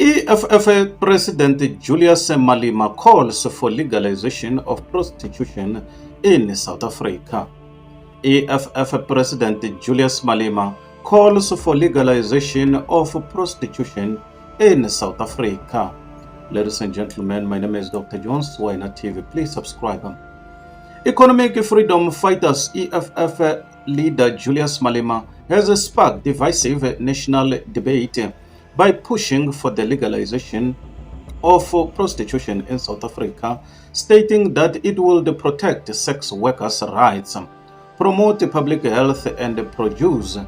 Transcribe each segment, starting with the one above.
EFF President Julius Malema calls for legalization of prostitution in South Africa. EFF President Julius Malema calls for legalization of prostitution in South Africa. Ladies and gentlemen, my name is Dr. Jones, Wina TV. Please subscribe. Economic freedom fighters EFF leader Julius Malema has sparked divisive national debate by pushing for the legalization of prostitution in South Africa, stating that it will protect sex workers' rights, promote public health, and produce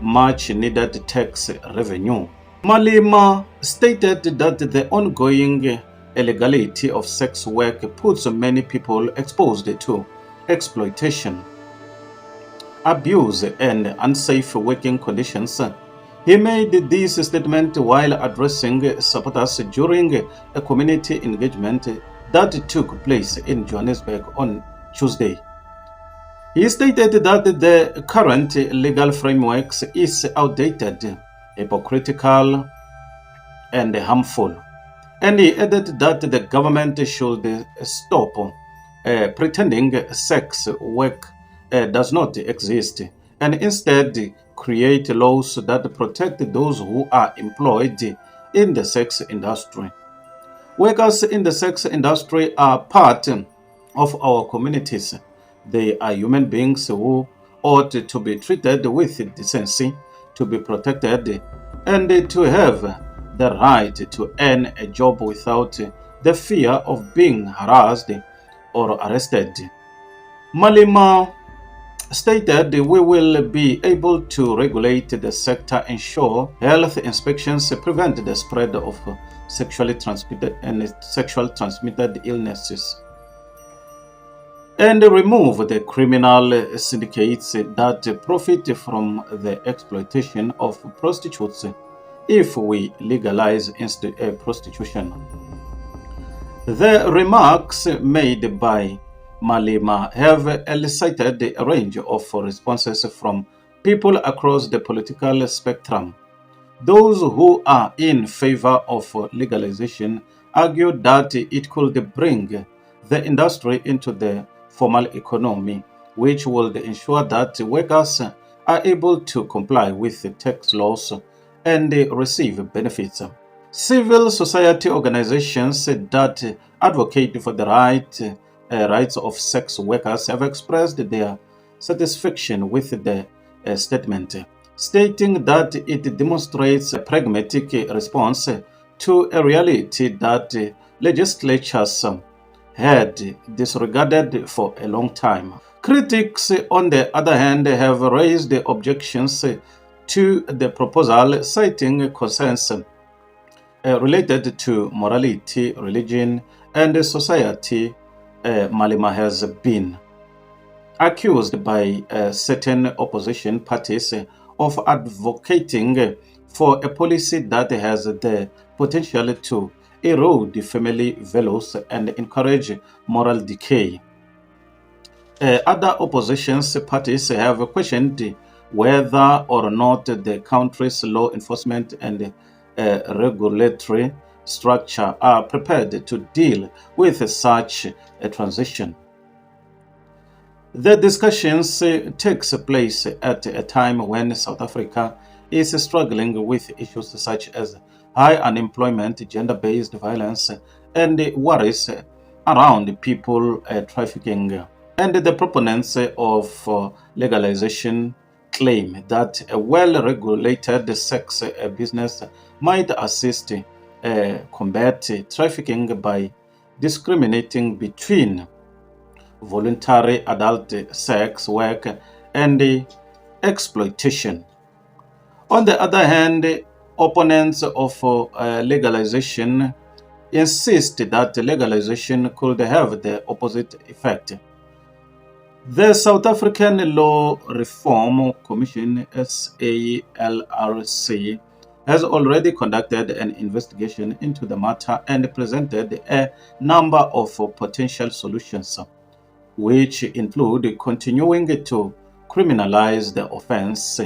much needed tax revenue. Malema stated that the ongoing illegality of sex work puts many people exposed to exploitation, abuse, and unsafe working conditions. He made this statement while addressing supporters during a community engagement that took place in Johannesburg on Tuesday. He stated that the current legal framework is outdated, hypocritical, and harmful. And he added that the government should stop pretending sex work does not exist and instead create laws that protect those who are employed in the sex industry. Workers in the sex industry are part of our communities. They are human beings who ought to be treated with decency, to be protected, and to have the right to earn a job without the fear of being harassed or arrested. Malema stated we will be able to regulate the sector, ensure health inspections, prevent the spread of sexually transmitted illnesses, and remove the criminal syndicates that profit from the exploitation of prostitutes if we legalize prostitution. The remarks made by Malema have elicited a range of responses from people across the political spectrum. Those who are in favor of legalization argue that it could bring the industry into the formal economy, which will ensure that workers are able to comply with the tax laws and receive benefits. Civil society organizations that advocate for the rights of sex workers have expressed their satisfaction with the statement, stating that it demonstrates a pragmatic response to a reality that legislatures had disregarded for a long time. Critics, on the other hand, have raised objections to the proposal, citing concerns related to morality, religion, and society. Malema has been accused by certain opposition parties of advocating for a policy that has the potential to erode family values and encourage moral decay. Other opposition parties have questioned whether or not the country's law enforcement and regulatory structure are prepared to deal with such a transition. The discussions takes place at a time when South Africa is struggling with issues such as high unemployment, gender-based violence, and worries around people trafficking. And the proponents of legalization claim that a well-regulated sex business might assist combat trafficking by discriminating between voluntary adult sex work and exploitation. On the other hand, opponents of legalization insist that legalization could have the opposite effect. The South African Law Reform Commission, SALRC, has already conducted an investigation into the matter and presented a number of potential solutions, which include continuing to criminalize the offense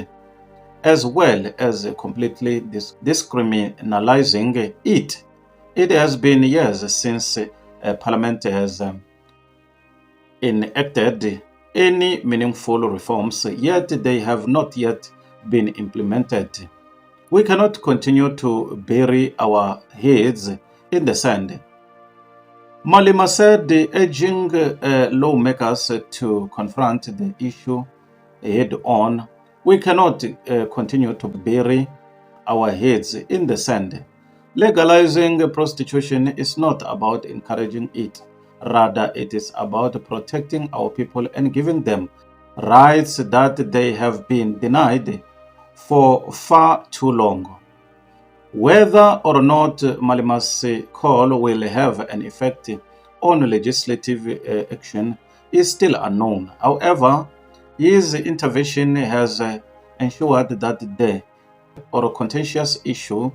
as well as completely discriminalizing it. It has been years since Parliament has enacted any meaningful reforms, yet they have not yet been implemented. We cannot continue to bury our heads in the sand. Malema said, urging lawmakers to confront the issue head on. We cannot continue to bury our heads in the sand. Legalizing prostitution is not about encouraging it. Rather, it is about protecting our people and giving them rights that they have been denied for far too long. Whether or not Malema's call will have an effect on legislative action is still unknown. However, his intervention has ensured that the or contentious issue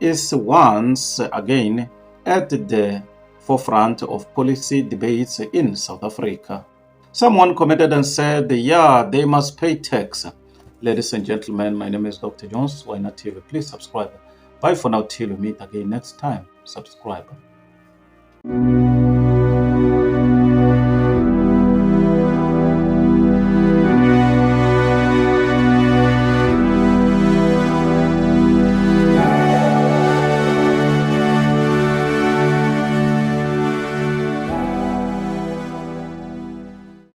is once again at the forefront of policy debates in South Africa. Someone commented and said, yeah, they must pay tax. Ladies and gentlemen, my name is Dr. Jones. Why not TV? Please subscribe. Bye for now till we meet again next time. Subscribe.